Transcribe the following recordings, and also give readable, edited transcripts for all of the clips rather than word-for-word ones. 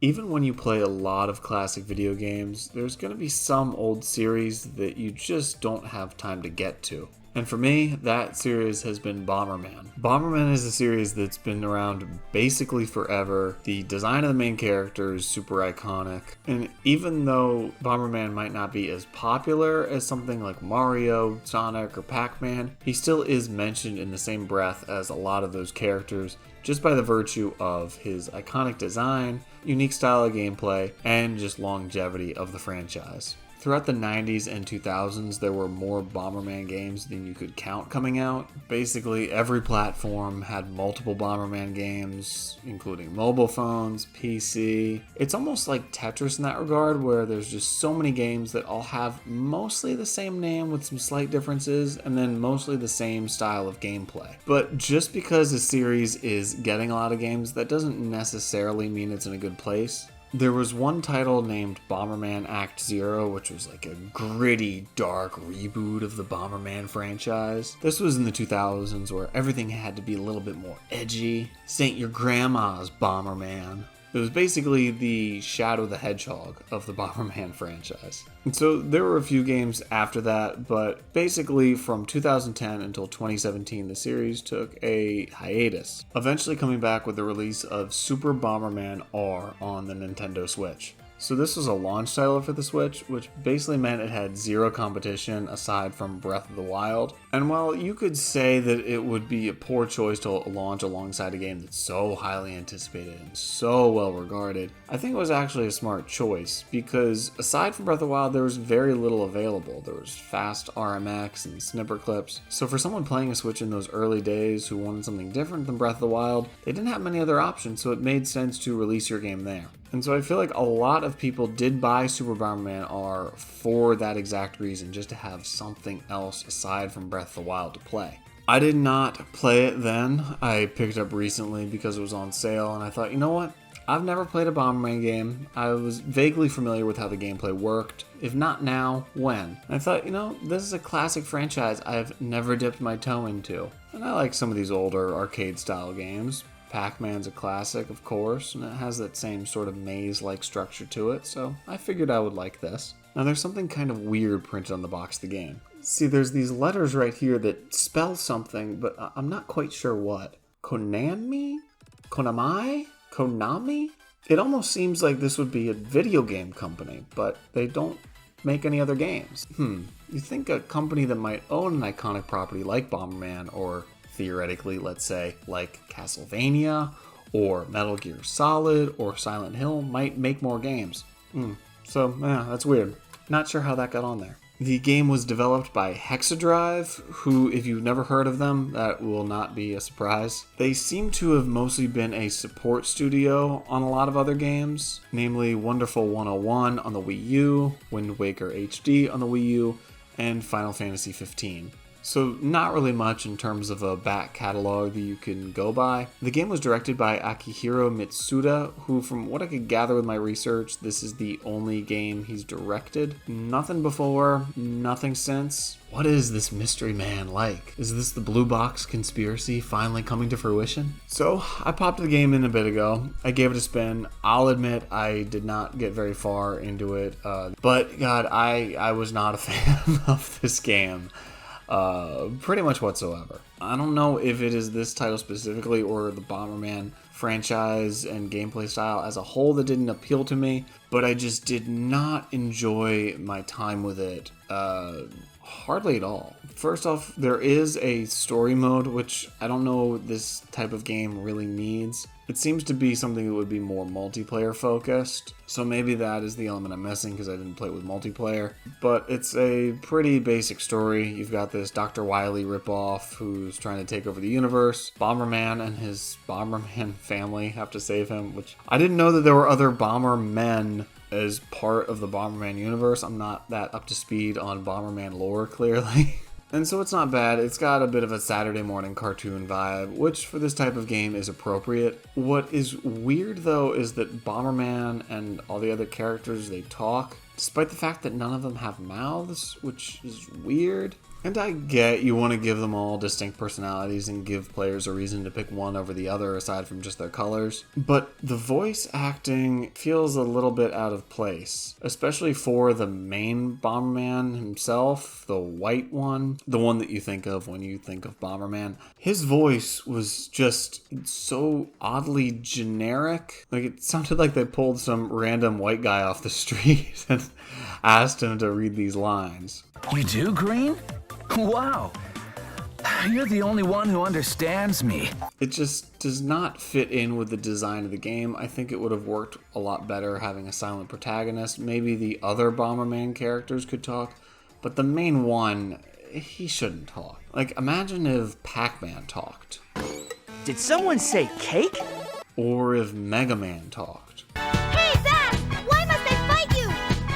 Even when you play a lot of classic video games, there's going to be some old series that you just don't have time to get to. And for me, that series has been Bomberman. Bomberman is a series that's been around basically forever. The design of the main character is super iconic. And even though Bomberman might not be as popular as something like Mario, Sonic, or Pac-Man, he still is mentioned in the same breath as a lot of those characters just by the virtue of his iconic design, unique style of gameplay, and just longevity of the franchise. Throughout the 90s and 2000s, there were more Bomberman games than you could count coming out. Basically, every platform had multiple Bomberman games, including mobile phones, PC. It's almost like Tetris in that regard, where there's just so many games that all have mostly the same name with some slight differences, and then mostly the same style of gameplay. But just because a series is getting a lot of games, that doesn't necessarily mean it's in a good place. There was one title named Bomberman Act Zero, which was like a gritty, dark reboot of the Bomberman franchise. This was in the 2000s where everything had to be a little bit more edgy. This ain't your grandma's Bomberman. It was basically the Shadow the Hedgehog of the Bomberman franchise. And so there were a few games after that, but basically from 2010 until 2017, the series took a hiatus, eventually coming back with the release of Super Bomberman R on the Nintendo Switch. So this was a launch title for the Switch, which basically meant it had zero competition aside from Breath of the Wild. And while you could say that it would be a poor choice to launch alongside a game that's so highly anticipated and so well regarded, I think it was actually a smart choice, because aside from Breath of the Wild, there was very little available. There was fast RMX and snipper clips. So for someone playing a Switch in those early days who wanted something different than Breath of the Wild, they didn't have many other options, so it made sense to release your game there. And so I feel like a lot of people did buy Super Bomberman R for that exact reason, just to have something else aside from Breath of the Wild to play. I did not play it then. I picked it up recently because it was on sale, and I thought, you know what? I've never played a Bomberman game. I was vaguely familiar with how the gameplay worked. If not now, when? And I thought, you know, this is a classic franchise I've never dipped my toe into. And I like some of these older arcade-style games. Pac-Man's a classic, of course, and it has that same sort of maze-like structure to it, so I figured I would like this. Now there's something kind of weird printed on the box of the game. See, there's these letters right here that spell something, but I'm not quite sure what. Konami? Konami? Konami? It almost seems like this would be a video game company, but they don't make any other games. You think a company that might own an iconic property like Bomberman, or theoretically, let's say, like Castlevania, or Metal Gear Solid, or Silent Hill, might make more games. So, yeah, that's weird. Not sure how that got on there. The game was developed by Hexadrive, who, if you've never heard of them, that will not be a surprise. They seem to have mostly been a support studio on a lot of other games, namely Wonderful 101 on the Wii U, Wind Waker HD on the Wii U, and Final Fantasy 15. So not really much in terms of a back catalog that you can go by. The game was directed by Akihiro Mitsuda, who, from what I could gather with my research, this is the only game he's directed. Nothing before, nothing since. What is this mystery man like? Is this the Blue Box conspiracy finally coming to fruition? So I popped the game in a bit ago. I gave it a spin. I'll admit I did not get very far into it, but God, I was not a fan of this game. Pretty much whatsoever. I don't know if it is this title specifically or the Bomberman franchise and gameplay style as a whole that didn't appeal to me, but I just did not enjoy my time with it hardly at all. First off, there is a story mode, which I don't know this type of game really needs. It seems to be something that would be more multiplayer focused, so maybe that is the element I'm missing because I didn't play it with multiplayer. But it's a pretty basic story. You've got this Dr. Wily ripoff who's trying to take over the universe. Bomberman and his Bomberman family have to save him, which I didn't know that there were other Bombermen as part of the Bomberman universe. I'm not that up to speed on Bomberman lore, clearly. And so it's not bad. It's got a bit of a Saturday morning cartoon vibe, which for this type of game is appropriate. What is weird though is that Bomberman and all the other characters they talk despite the fact that none of them have mouths, which is weird. And I get you want to give them all distinct personalities and give players a reason to pick one over the other aside from just their colors. But the voice acting feels a little bit out of place, especially for the main Bomberman himself, the white one, the one that you think of when you think of Bomberman. His voice was just so oddly generic. Like, it sounded like they pulled some random white guy off the street and asked him to read these lines. You do, Green? Wow. You're the only one who understands me. It just does not fit in with the design of the game. I think it would have worked a lot better having a silent protagonist. Maybe the other Bomberman characters could talk, but the main one, he shouldn't talk. Like, imagine if Pac-Man talked. Did someone say cake? Or if Mega Man talked. Hey, Zach! Why must I fight you?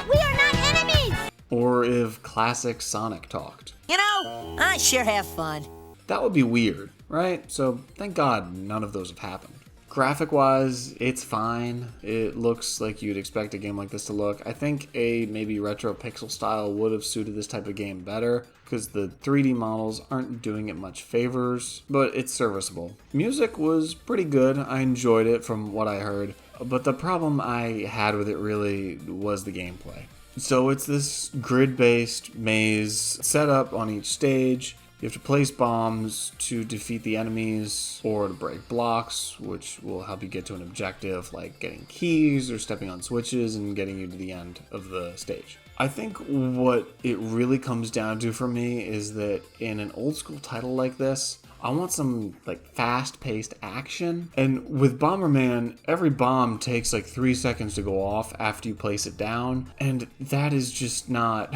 We are not enemies! Or if classic Sonic talked. You know, I sure have fun. That would be weird, right? So thank God none of those have happened. Graphic-wise, it's fine. It looks like you'd expect a game like this to look. I think a maybe retro pixel style would have suited this type of game better because the 3D models aren't doing it much favors, but it's serviceable. Music was pretty good. I enjoyed it from what I heard, but the problem I had with it really was the gameplay. So it's this grid-based maze set up on each stage. You have to place bombs to defeat the enemies or to break blocks, which will help you get to an objective like getting keys or stepping on switches and getting you to the end of the stage. I think what it really comes down to for me is that in an old school title like this, I want some like fast-paced action. And with Bomberman, every bomb takes like 3 seconds to go off after you place it down, and that is just not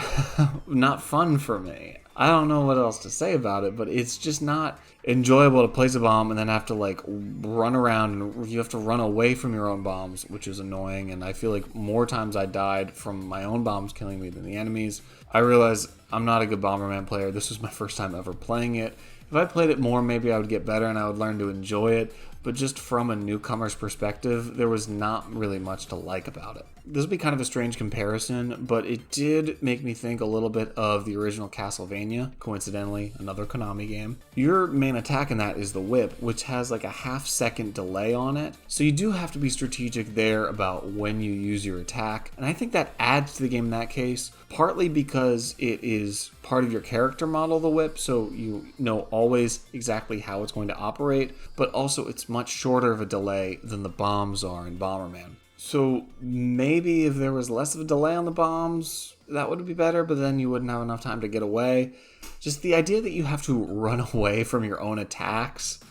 not fun for me. I don't know what else to say about it, but it's just not enjoyable to place a bomb and then have to like run around, and you have to run away from your own bombs, which is annoying. And I feel like more times I died from my own bombs killing me than the enemies. I realize I'm not a good Bomberman player. This was my first time ever playing it. If I played it more, maybe I would get better and I would learn to enjoy it. But just from a newcomer's perspective, there was not really much to like about it. This would be kind of a strange comparison, but it did make me think a little bit of the original Castlevania, coincidentally, another Konami game. Your main attack in that is the whip, which has like a half-second delay on it. So you do have to be strategic there about when you use your attack. And I think that adds to the game in that case, partly because it is part of your character model, the whip, so you know always exactly how it's going to operate, but also it's much shorter of a delay than the bombs are in Bomberman. So maybe if there was less of a delay on the bombs, that would be better, but then you wouldn't have enough time to get away. Just the idea that you have to run away from your own attacks,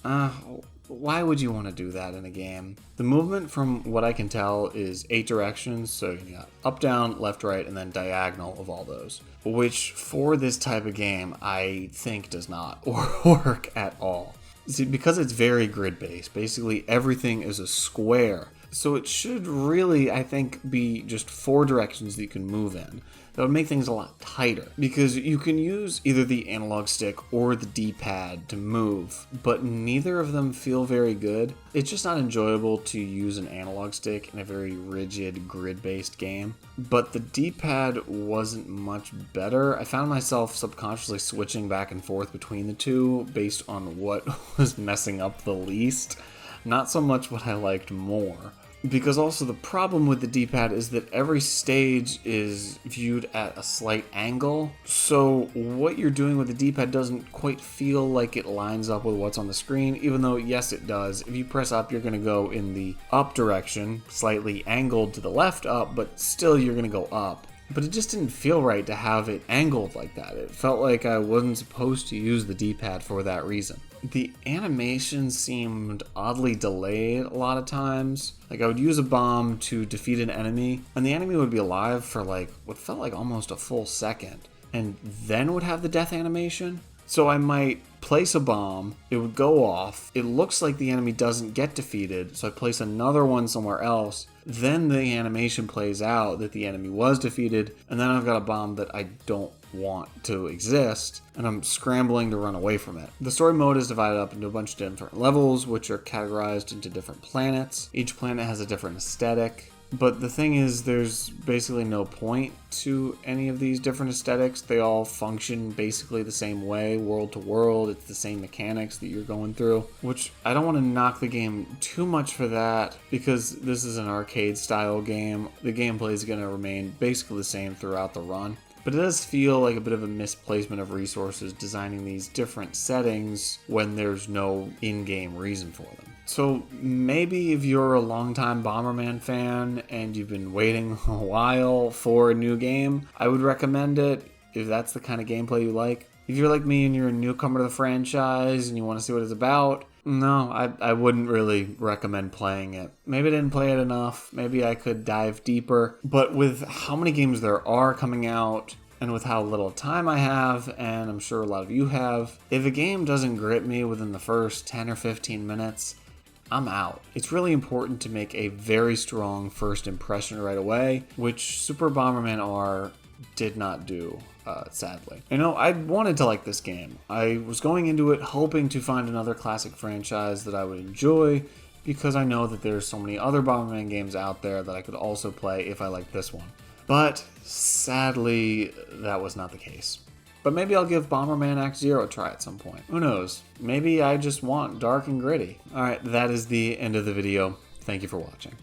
why would you want to do that in a game? The movement, from what I can tell, is 8 directions, so you got up, down, left, right, and then diagonal of all those, which for this type of game I think does not work at all. See, because it's very grid-based, basically everything is a square. So it should really, I think, be just 4 directions that you can move in. That would make things a lot tighter, because you can use either the analog stick or the D-pad to move, but neither of them feel very good. It's just not enjoyable to use an analog stick in a very rigid, grid-based game. But the D-pad wasn't much better. I found myself subconsciously switching back and forth between the two based on what was messing up the least, not so much what I liked more. Because also the problem with the D-pad is that every stage is viewed at a slight angle, so what you're doing with the D-pad doesn't quite feel like it lines up with what's on the screen, even though yes it does. If you press up, you're going to go in the up direction, slightly angled to the left up, but still you're going to go up. But it just didn't feel right to have it angled like that. It felt like I wasn't supposed to use the D-pad for that reason. The animation seemed oddly delayed a lot of times. Like, I would use a bomb to defeat an enemy, and the enemy would be alive for like what felt like almost a full second, and then would have the death animation. So I might place a bomb, it would go off, it looks like the enemy doesn't get defeated, so I place another one somewhere else, then the animation plays out that the enemy was defeated, and then I've got a bomb that I don't want to exist, and I'm scrambling to run away from it. The story mode is divided up into a bunch of different levels, which are categorized into different planets. Each planet has a different aesthetic. But the thing is, there's basically no point to any of these different aesthetics. They all function basically the same way, world to world. It's the same mechanics that you're going through, which I don't want to knock the game too much for that, because this is an arcade style game. The gameplay is going to remain basically the same throughout the run. But it does feel like a bit of a misplacement of resources designing these different settings when there's no in-game reason for them. So maybe if you're a longtime Bomberman fan and you've been waiting a while for a new game, I would recommend it if that's the kind of gameplay you like. If you're like me and you're a newcomer to the franchise and you want to see what it's about, no, I wouldn't really recommend playing it. Maybe I didn't play it enough. Maybe I could dive deeper. But with how many games there are coming out, and with how little time I have, and I'm sure a lot of you have, if a game doesn't grip me within the first 10 or 15 minutes, I'm out. It's really important to make a very strong first impression right away, which Super Bomberman R did not do. Sadly. You know, I wanted to like this game. I was going into it hoping to find another classic franchise that I would enjoy, because I know that there's so many other Bomberman games out there that I could also play if I liked this one. But sadly, that was not the case. But maybe I'll give Bomberman Act Zero a try at some point. Who knows? Maybe I just want dark and gritty. Alright, that is the end of the video. Thank you for watching.